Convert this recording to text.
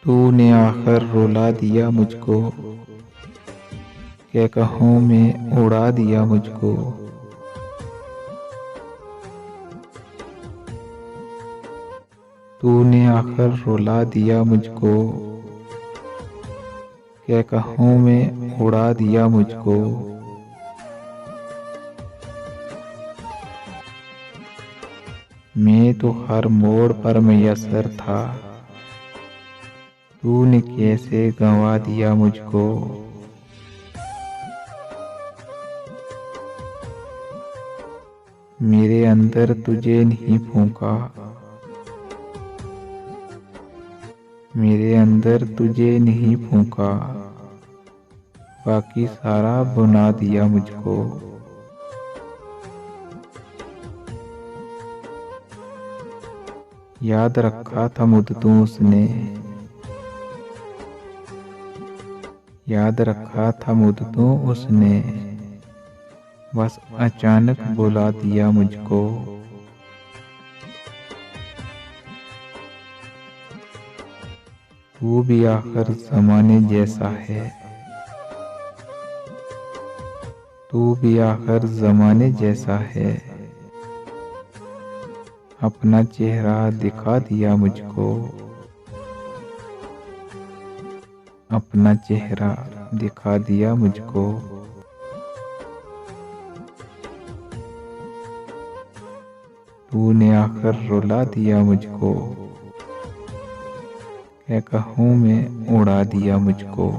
तूने आखिर रुला दिया मुझको, क्या कहूँ मैं उड़ा दिया मुझको। तूने आखिर रुला दिया मुझको, क्या कहूँ मैं उड़ा दिया मुझको। मैं तो हर मोड़ पर मैसर था, तूने कैसे गंवा दिया मुझको। मेरे अंदर तुझे नहीं फूंका, मेरे अंदर तुझे नहीं फूंका, बाकी सारा बुना दिया मुझको। याद रखा था मुझको उसने, याद रखा था मुझको उसने, बस अचानक बुला दिया मुझको। तू भी आखिर ज़माने जैसा है, तू भी आखिर ज़माने जैसा है, अपना चेहरा दिखा दिया मुझको, अपना चेहरा दिखा दिया मुझको। तूने आखिर रुला दिया मुझको, क्या कहूँ मैं उड़ा दिया मुझको।